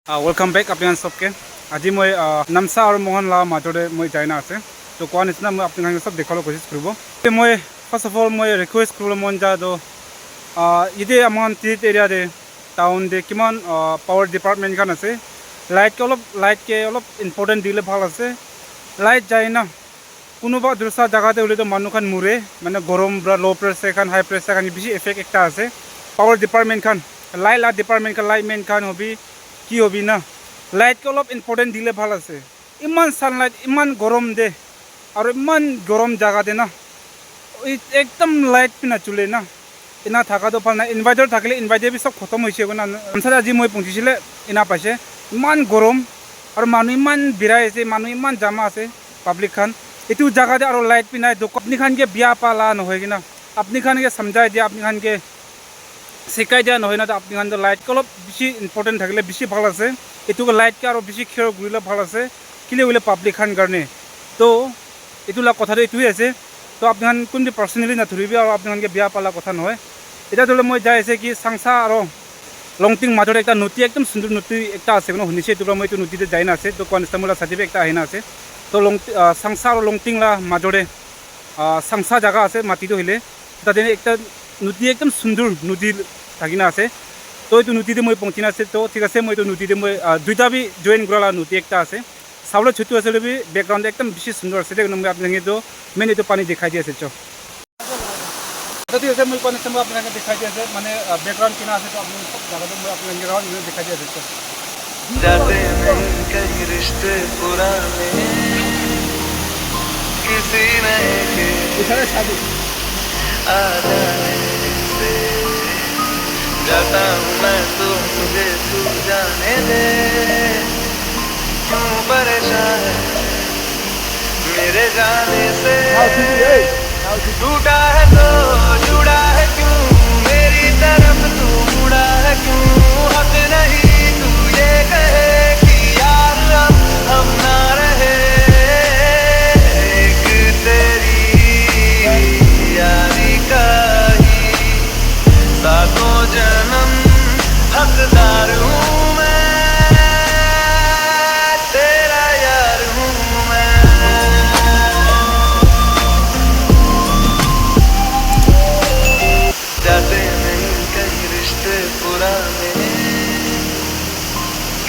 welcome back अपने सबके आज मैं नामसा और मोहन ला माजरे मैं जाना आसे तो कोआ निचिना मैं अपने सब देखालो कोशिश करब मैं फर्स्ट अफ ऑल मैं रिक्वेस्ट करब मन जा तो इदे आमान तीत एरिया दे टाउन दे किमान पावर डिपार्टमेंट खान आसे लाइट के इम्पोर्टेंट दिले ভাল आसे लाइट जाए ना कोनोबा दूसरा जगह उले तो मानु खान मुरे माने गरम बा लो प्रेसार खान हाई प्रेसार खान बेसि इफेक्ट एकटा आसे पावर डिपार्टमेंट खान लाइट डिपार्टमेंट खान लाइटमेन खान हबि कि हबि ना लाइट के इम्पोर्टेंट दिले ভাল आसे इमान सानलाइट इमान गरम दे और इमान गरम जगह दे ना एकदम लाइट पिना चुले ना इना थाका तो फालना इनभार्टर थाकले इनभार्टर भी सब खत्म होइसे ना आमसार आज मैं पहुंचिसिले इना पासे इमान गरम और मानु इमान बिराइसे मानु इमान जामा आसे पब्लिक खान इतु जगह दे और लाइट पिना दो अपनी खान के बिया पाला नहय ना अपनी खान के समझाय दिया अपनी खान के शिकाय दिया नहय ना तो अपनी खान लाइट के बेसि इम्पोर्टेंट थाकले बेसि ভাল आसे इतु लाइट के और बेसि खेर गुरिले ভাল आसे किले उले पब्लिक खान करने तो इतुला कथा इतुए आसे तो अपनी खान कोन पर्सनली नधरिबि और अपनी खान के बिया पाला कथा नहय इटा धरले मैं जाय आसे कि सांसा और लंगटिंग माजर एक नटी एकदम सुंदर नटी एक आसे शुनिसे तो मैं नटी जाना आसे तो कन्स्टेबल सार्टिफिकेट आना आसे तो सांसा और लंगटिंग माजरे सांसा जगह आसे माटी हईले ताते एक नटी एकदम सुंदर नटी थकिना आसे तो ये नटी मैं पहुँचिना आसे तो ठीक है मैं नटी मैं दुईटा भी जॉइन करा नटी एक आसे चावल छुट्टी आसे भी बैकग्राउंड एकदम बेसि सुंदर आसे मैं अपनी तो मेन ये पानी दिखाई दी आसे चो तो ठीक है मैं कन्स्टेबल अपने दिखाई दी आसे माने बैकग्राउंड किना आसे तो अपनी सब जगह मैं अपने ग्राउंड दिखाई दी आसे जाते हैं कई रिश्ते पुराने किसी नए के आ जाने से जाता हूँ मैं तो मुझे तू जाने दे क्यों परेशान है मेरे जाने से टूटा है तो जुड़ा है क्यों मेरी तरफ तू मुड़ा है क्यों हक नहीं तू ये कहे कि यार अब हम ना रहे एक तेरी यारी का ही सातों जन्म हकदार हूँ मैं तेरा यार हूँ मैं जाते नहीं कई रिश्ते पुराने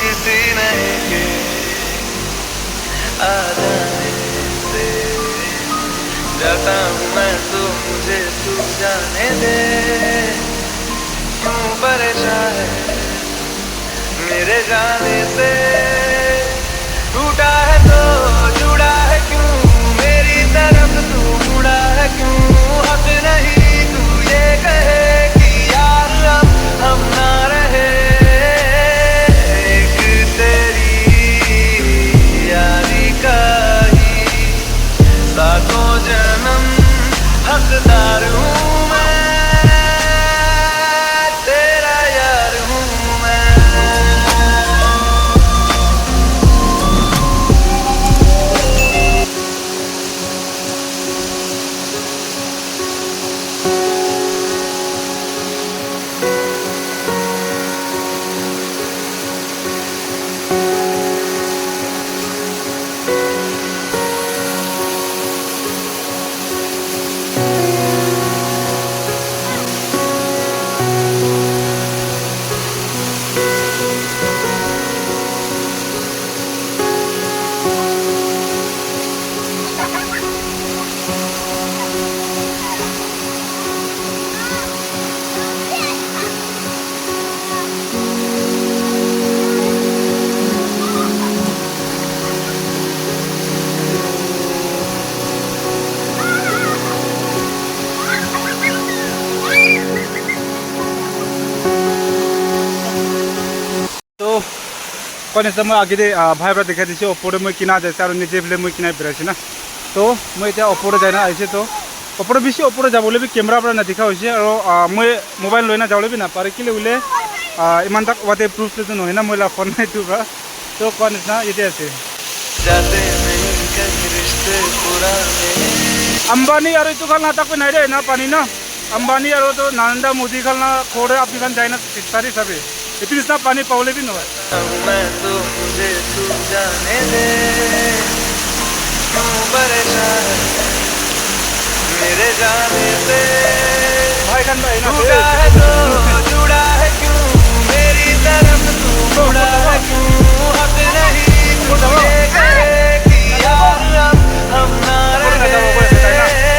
किसी नए के आ जाने से जाता हूँ मैं तो मुझे तू जाने दे क्यों परेशान है मेरे जाने से टूटा है तो जुड़ा है क्यों मेरी तरफ तू मुड़ा है क्यों हक नहीं तू ये कहे कि यार अब हम ना रहे एक तेरी यारी का ही सातों जन्म हकदार हूँ मैं तेरा यार हूँ मैं तो कन्स्टेबल मैं आगे दे भाई बरा दिखाई दी ओप्पो मैं किना जाए और निजे फिले मैं किना बेराइसे ना तो मैं इतना ओप्पो जाना आइसे तो ओप्पो बेसि ओप्पो जाबले भी कैमरा पर नेदेखा और मैं मोबाइल लैना जाबले भी नापारे कि उले इमान तक वाटे प्रूफ तो नहय ना मैं फोन नहीं तो कोआ निचिना ये आसे जाते नहीं कई रिश्ते पुराने अंबानी और इतु खाल नाटक नहीं रे ना पानी ना अंबानी और तो नरेंद्र मोदी खाल ना खोड़े अपनी खान जाए ना 6 तारीख हिसाब এইটো নিচিনা পানী পাবলৈ বি নহয় मैं तो मुझे तू जाने दे क्यों परेशान मेरे जाने से ভাই খান ভাই না टूटा है तो जुड़ा है क्यों मेरी तरफ तू मुड़ा है क्यों हक नहीं तुझे कहे कि यार अब हम ना रहे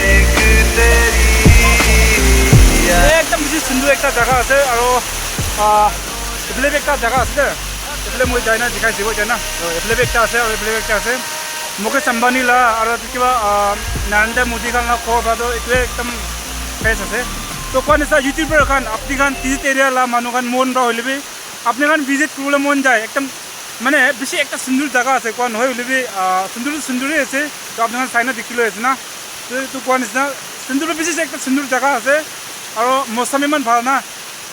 एक तेरी याद একদম বেছি সুন্দৰ একটা জাগা আছে আৰু এইফালে একটা জাগা আছে এইফালে মই যাই না দেখাইছোঁ এতিয়া না এইফালে একটা আছে আৰু এইফালে একটা আছে মুকেশ আম্বানী লা আৰু কিবা নৰেন্দ্ৰ মোদী খান ক'ব পাৰোঁ এইটোৱে একদম ফেচ আছে তো কোৱা নিচিনা ইউটিউবাৰ খান আপুনি খান টিজিত এৰিয়া লা মানুহ খান মন ৰা হ'লে আপুনি খান ভিজিট কৰিবলৈ মন যায় একদম মানে বেছি একটা সুন্দৰ জাগা আছে কোৱা নহয় হ'লে সুন্দৰেই আছে তো আপুনি খান চাইনা দেখি লৈ আছে না তো এইটো কোৱা নিচিনা সুন্দৰ বেছি একটা সুন্দৰ জাগা আছে আৰু মৌচম ইমান ভাল না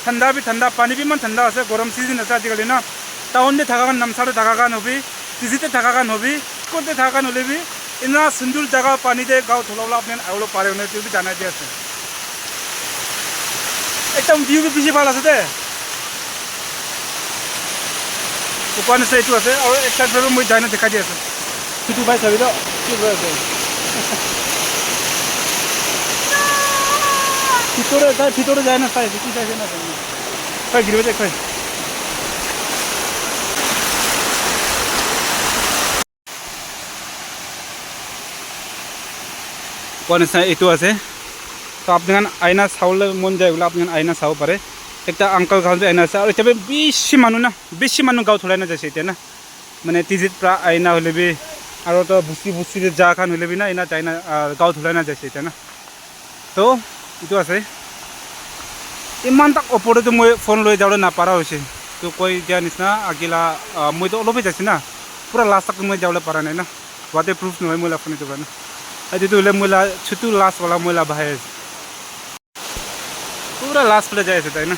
ঠাণ্ডা বি ঠাণ্ডা পানী বি ইমান ঠাণ্ডা আছে গৰম চিজন আছে আজিকালি না টাউনতে থকা কাৰণে নামচাতে থকা কাৰণে হবি টিজিতে থকা কাৰণে হবি ক'তে থকা কাৰণে হ'লে বি ইমান সুন্দৰ জাগা পানীতে গাঁও থলাবলৈ আপুনি আহিব পাৰে মানে এইটো জানাই দি আছে একদম ভিউ বি বেছি ভাল আছে দে কোৱা নিচিনা এইটো আছে আৰু এক চাইড মই যাই না দেখাই দি আছোঁ সিটো পাই চাবি তো কি হৈ আছে ভিতরে যায় না চাইছে কি চাইছে না কয় ঘিরবে যে কয় কোৱা নিচিনা এইটো আছে তো আপুনি আইনা চাবলৈ মন যায় বোলে আপুনি আইনা চাব পাৰে একটা আংকল গাঁৱত আইনা আছে আৰু এতিয়া বেছি মানুহ গাঁৱত ওলাই নাযাইছে এতিয়া না মানে টিজিত পৰা আইনা হ'লে বি আৰু তো ভুচি যা খান হ'লে বি না আইনা আইনা গাঁৱত ওলাই নাযাইছে এতিয়া না তো এইটো আছে ইমান তাক ওপৰতে মই ফোন লৈ যাবলৈ নাপাৰা হৈছে তো কৈ দিয়া নিচিনা আগিলা মইতো অলপেই যাইছোঁ না পূৰা লাষ্ট তাক মই যাবলৈ পৰা নাই না হোৱাতে প্ৰুফ নহয় মই ফোন এইটো কাৰণে এইটো হ'লে মই ছুটু লাষ্ট ওলা মই বাহাই আছোঁ পূৰা লাষ্ট ফালে যাই আছে তাই না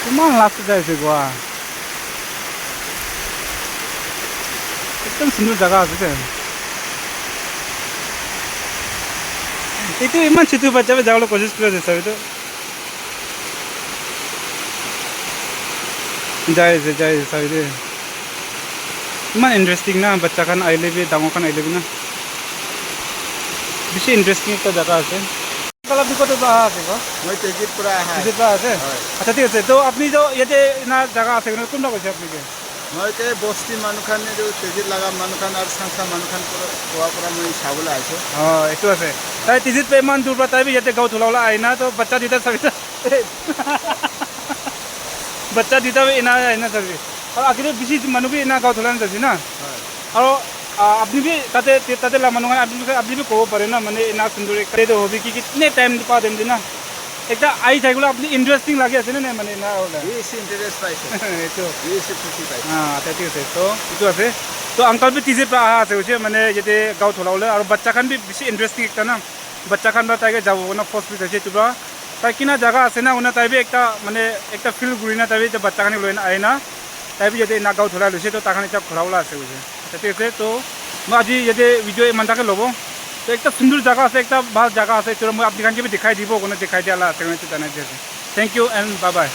কিমান লাষ্টত যাই আছে গোৱা একদম সুন্দৰ জাগা আছে দে এইটো ইমান ছোটো বাচ্চাবে যাবলৈ কোচিছ কৰি আছে এইটো যাই আছে চাবি দে ইমান ইণ্টাৰেষ্টিং না বাচ্চা খান আহিলে বি ডাঙৰ খান আহিলে বি না বেছি ইণ্টাৰেষ্টিং একটা জাগা আছে আপুনি ক'ত পৰা আছে মই তেজিত পৰা আহা টিজিত পৰা আছে আচ্ছা ঠিক আছে তো আপুনি যে ইয়াতে না জাগা আছে কোনটা কৈছে আপুনি মই এতিয়া বস্তি মানুহখান তেজিত লগা মানুহখান আৰু চাংচা মানুহখান পোৱাৰ পৰা মই চাবলৈ আহিছোঁ অঁ এইটো আছে তাই টিজিত পৰা ইমান দূৰ পৰা তাই বি ইয়াতে গাঁৱত ওলাবলৈ আহি না তো বাচ্চা দুটা চাবি বাচ্চা দুটা এনা আহি না চাবি আৰু আগতে বেছি মানুহ বি এনা গাঁৱত ওলাই নাযাবি না আৰু আপুনি বি তাতে মানুহ আপুনি বি ক'ব পাৰে না মানে এনা সুন্দৰ সেইটো হবি কি কিতনে টাইম পা দিম দি না একটা আহি থাকিবলৈ আপুনি ইণ্টাৰেষ্টিং লাগি আছে নে মানে এনা বেছি ইণ্টাৰেষ্ট পাইছে এইটো বেছি খুচি পাইছে ঠিক আছে তো এইটো আছে তো আংকল বি টিজিত পৰা অহা আছে হৈছে মানে ইয়াতে গাঁৱত ওলাবলৈ আৰু বাচ্চা খান বি বেছি ইণ্টাৰেষ্টিং একটা না বাচ্চা খান বা তাইকে যাব না ফাৰ্ষ্ট পিচ আছে এইটো পৰা তাই কিনা জাগা আছে না তাই বি একটা মানে একটা ফিল্ড ঘূৰি না তাই বি এতিয়া বাচ্চা খানি লৈ আহে না তাই বি ইয়াতে না গাঁৱত ওলাই লৈছে তো তাখান এতিয়া ঘূৰাবলৈ আছে হৈছে ঠিক আছে তো মই আজি ইয়াতে ভিডিঅ' ইমানটাকে ল'ব তো একটা সুন্দৰ জাগা আছে একটা ভাল জাগা আছে তো মই আপুনি খানকে বি দেখাই দিব কোনো দেখাই দিয়া আছে জানাই দি আছে thank you and bye by